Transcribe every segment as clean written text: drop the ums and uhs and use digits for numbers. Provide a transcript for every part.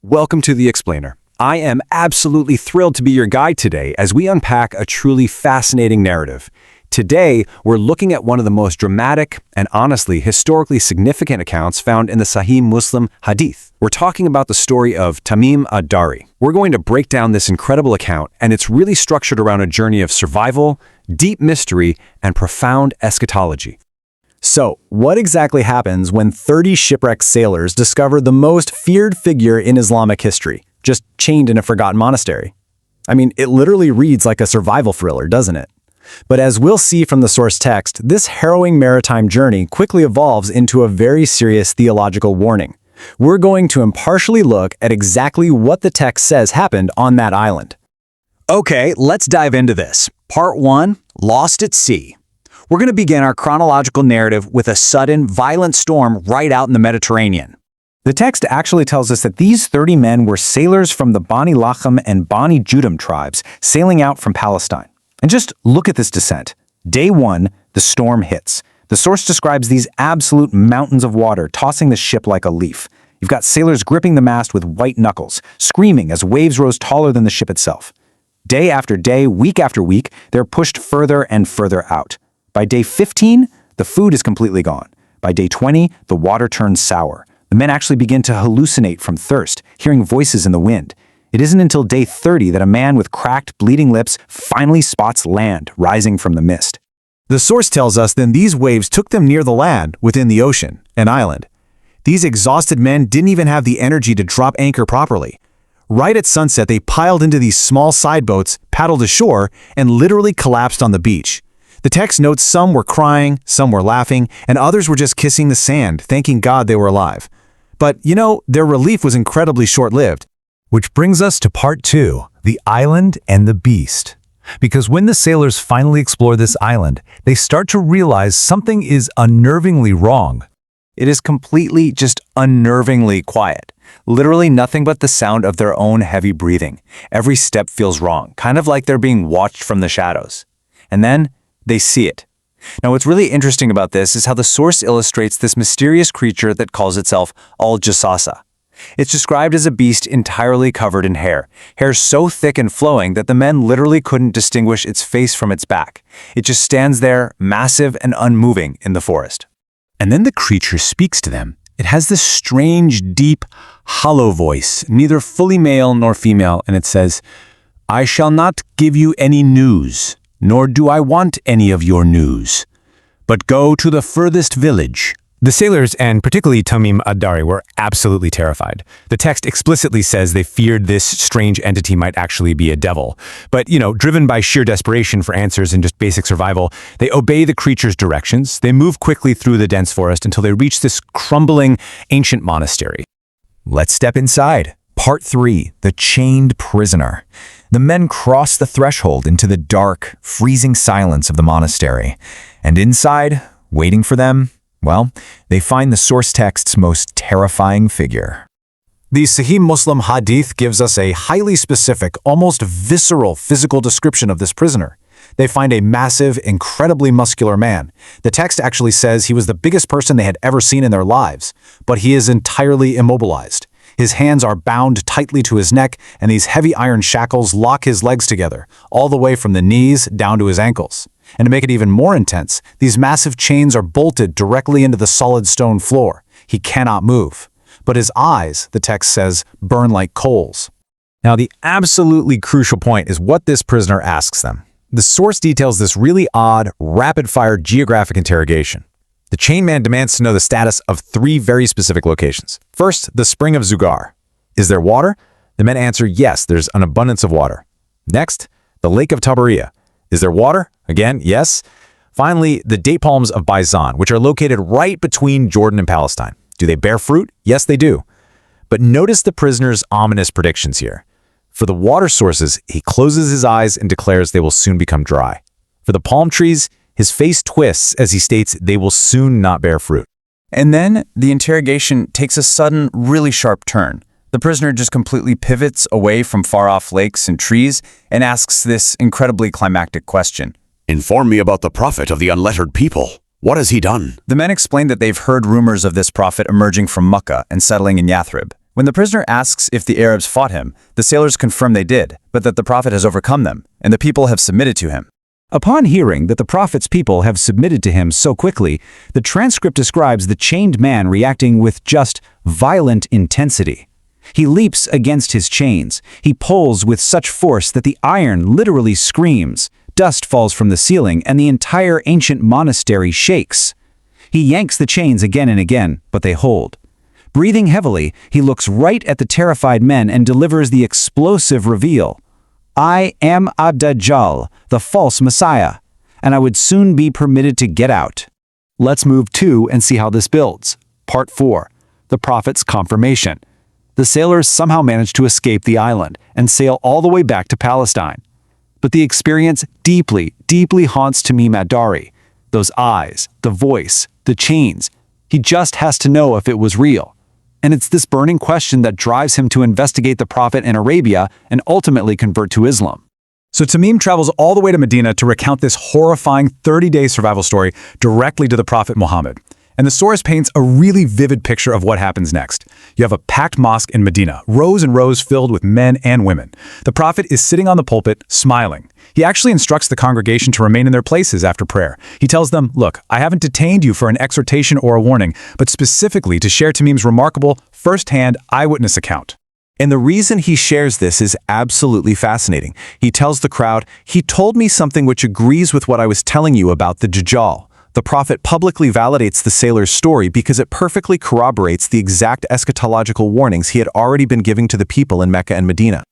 Welcome to The Explainer. I am absolutely thrilled to be your guide today as we unpack a truly fascinating narrative. Today, we're looking at one of the most dramatic and honestly historically significant accounts found in the Sahih Muslim Hadith. We're talking about the story of Tamim ad-Dari. We're going to break down this incredible account, and it's really structured around a journey of survival, deep mystery, and profound eschatology. So, what exactly happens when 30 shipwrecked sailors discover the most feared figure in Islamic history, just chained in a forgotten monastery? I mean, it literally reads like a survival thriller, doesn't it? But as we'll see from the source text, this harrowing maritime journey quickly evolves into a very serious theological warning. We're going to impartially look at exactly what the text says happened on that island. Okay, let's dive into this. Part 1, Lost at Sea. We're going to begin our chronological narrative with a sudden, violent storm right out in the Mediterranean. The text actually tells us that these 30 men were sailors from the Bani Lacham and Bani Judam tribes sailing out from Palestine. And just look at this descent. Day 1, the storm hits. The source describes these absolute mountains of water tossing the ship like a leaf. You've got sailors gripping the mast with white knuckles, screaming as waves rose taller than the ship itself. Day after day, week after week, they're pushed further and further out. By day 15, the food is completely gone. By day 20, the water turns sour. The men actually begin to hallucinate from thirst, hearing voices in the wind. It isn't until day 30 that a man with cracked, bleeding lips finally spots land rising from the mist. The source tells us then these waves took them near the land, within the ocean, an island. These exhausted men didn't even have the energy to drop anchor properly. Right at sunset, they piled into these small side boats, paddled ashore, and literally collapsed on the beach. The text notes some were crying, some were laughing, and others were just kissing the sand, thanking God they were alive. But, their relief was incredibly short-lived. Which brings us to part 2, the island and the beast. Because when the sailors finally explore this island, they start to realize something is unnervingly wrong. It is completely, just unnervingly quiet. Literally nothing but the sound of their own heavy breathing. Every step feels wrong, kind of like they're being watched from the shadows. And then they see it. Now, what's really interesting about this is how the source illustrates this mysterious creature that calls itself Al-Jassasa. It's described as a beast entirely covered in hair so thick and flowing that the men literally couldn't distinguish its face from its back. It just stands there, massive and unmoving in the forest. And then the creature speaks to them. It has this strange, deep, hollow voice, neither fully male nor female, and it says, "I shall not give you any news, nor do I want any of your news, but go to the furthest village." The sailors, and particularly Tamim ad-Dari, were absolutely terrified. The text explicitly says they feared this strange entity might actually be a devil. But, driven by sheer desperation for answers and just basic survival, they obey the creature's directions. They move quickly through the dense forest until they reach this crumbling ancient monastery. Let's step inside. Part 3, the chained prisoner. The men cross the threshold into the dark, freezing silence of the monastery. And inside, waiting for them, well, they find the source text's most terrifying figure. The Sahih Muslim Hadith gives us a highly specific, almost visceral physical description of this prisoner. They find a massive, incredibly muscular man. The text actually says he was the biggest person they had ever seen in their lives, but he is entirely immobilized. His hands are bound tightly to his neck, and these heavy iron shackles lock his legs together, all the way from the knees down to his ankles. And to make it even more intense, these massive chains are bolted directly into the solid stone floor. He cannot move. But his eyes, the text says, burn like coals. Now, the absolutely crucial point is what this prisoner asks them. The source details this really odd, rapid-fire geographic interrogation. The chained man demands to know the status of 3 very specific locations. First, the spring of Zugar. Is there water? The men answer yes, there's an abundance of water. Next, the lake of Tabariya. Is there water? Again, yes. Finally, the date palms of Baizan, which are located right between Jordan and Palestine. Do they bear fruit? Yes, they do. But notice the prisoner's ominous predictions here. For the water sources, he closes his eyes and declares they will soon become dry. For the palm trees, his face twists as he states they will soon not bear fruit. And then the interrogation takes a sudden, really sharp turn. The prisoner just completely pivots away from far-off lakes and trees and asks this incredibly climactic question. "Inform me about the prophet of the unlettered people. What has he done?" The men explain that they've heard rumors of this prophet emerging from Mecca and settling in Yathrib. When the prisoner asks if the Arabs fought him, the sailors confirm they did, but that the prophet has overcome them, and the people have submitted to him. Upon hearing that the prophet's people have submitted to him so quickly, the transcript describes the chained man reacting with just violent intensity. He leaps against his chains. He pulls with such force that the iron literally screams. Dust falls from the ceiling, and the entire ancient monastery shakes. He yanks the chains again and again, but they hold. Breathing heavily, he looks right at the terrified men and delivers the explosive reveal. I am Dajjal, the false Messiah, and I would soon be permitted to get out. Let's move to and see how this builds. Part 4. The prophet's confirmation. The sailors somehow manage to escape the island and sail all the way back to Palestine. But the experience deeply haunts Tamim ad-Dari. Those eyes, the voice, the chains. He just has to know if it was real. And it's this burning question that drives him to investigate the prophet in Arabia and ultimately convert to Islam. So Tamim travels all the way to Medina to recount this horrifying 30-day survival story directly to the Prophet Muhammad. And the source paints a really vivid picture of what happens next. You have a packed mosque in Medina, rows and rows filled with men and women. The prophet is sitting on the pulpit, smiling. He actually instructs the congregation to remain in their places after prayer. He tells them, look, I haven't detained you for an exhortation or a warning, but specifically to share Tamim's remarkable, first-hand eyewitness account. And the reason he shares this is absolutely fascinating. He tells the crowd, he told me something which agrees with what I was telling you about the Dajjal. The prophet publicly validates the sailor's story because it perfectly corroborates the exact eschatological warnings he had already been giving to the people in Mecca and Medina.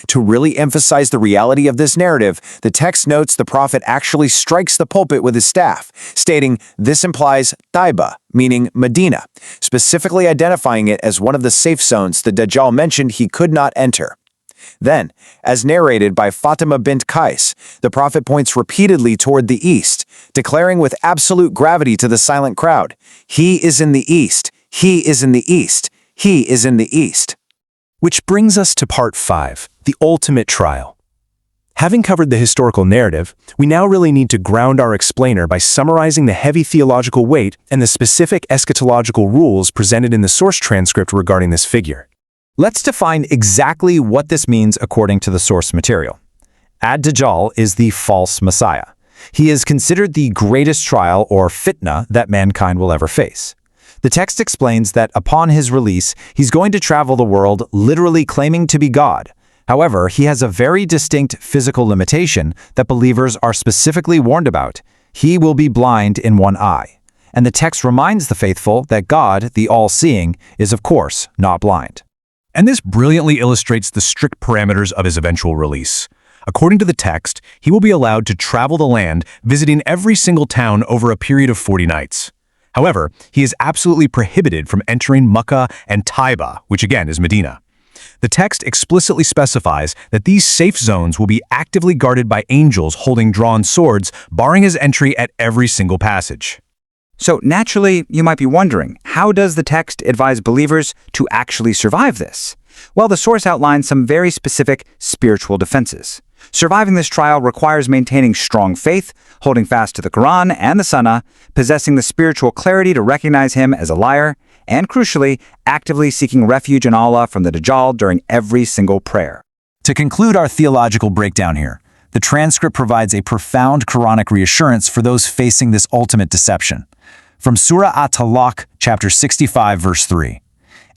To really emphasize the reality of this narrative, the text notes the prophet actually strikes the pulpit with his staff, stating this implies Taiba, meaning Medina, specifically identifying it as one of the safe zones the Dajjal mentioned he could not enter. Then, as narrated by Fatima bint Qais, the prophet points repeatedly toward the east, declaring with absolute gravity to the silent crowd, "He is in the east, he is in the east, he is in the east." Which brings us to part 5, the ultimate trial. Having covered the historical narrative, we now really need to ground our explainer by summarizing the heavy theological weight and the specific eschatological rules presented in the source transcript regarding this figure. Let's define exactly what this means according to the source material. Ad-Dajjal is the false Messiah. He is considered the greatest trial or fitna that mankind will ever face. The text explains that upon his release, he's going to travel the world literally claiming to be God. However, he has a very distinct physical limitation that believers are specifically warned about. He will be blind in one eye. And the text reminds the faithful that God, the all-seeing, is of course not blind. And this brilliantly illustrates the strict parameters of his eventual release. According to the text, he will be allowed to travel the land, visiting every single town over a period of 40 nights. However, he is absolutely prohibited from entering Mecca and Taiba, which again is Medina. The text explicitly specifies that these safe zones will be actively guarded by angels holding drawn swords, barring his entry at every single passage. So naturally, you might be wondering, how does the text advise believers to actually survive this? Well, the source outlines some very specific spiritual defenses. Surviving this trial requires maintaining strong faith, holding fast to the Quran and the Sunnah, possessing the spiritual clarity to recognize him as a liar, and crucially, actively seeking refuge in Allah from the Dajjal during every single prayer. To conclude our theological breakdown here, the transcript provides a profound Quranic reassurance for those facing this ultimate deception. From Surah At-Talaq, chapter 65, verse 3.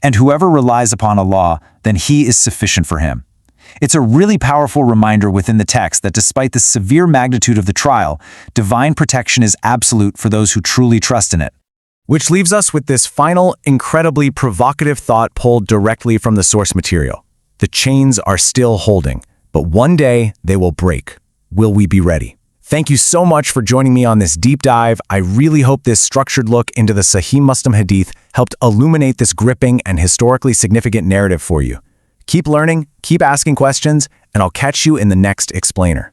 And whoever relies upon Allah, then he is sufficient for him. It's a really powerful reminder within the text that despite the severe magnitude of the trial, divine protection is absolute for those who truly trust in it. Which leaves us with this final, incredibly provocative thought pulled directly from the source material. The chains are still holding, but one day they will break. Will we be ready? Thank you so much for joining me on this deep dive. I really hope this structured look into the Sahih Muslim Hadith helped illuminate this gripping and historically significant narrative for you. Keep learning, keep asking questions, and I'll catch you in the next explainer.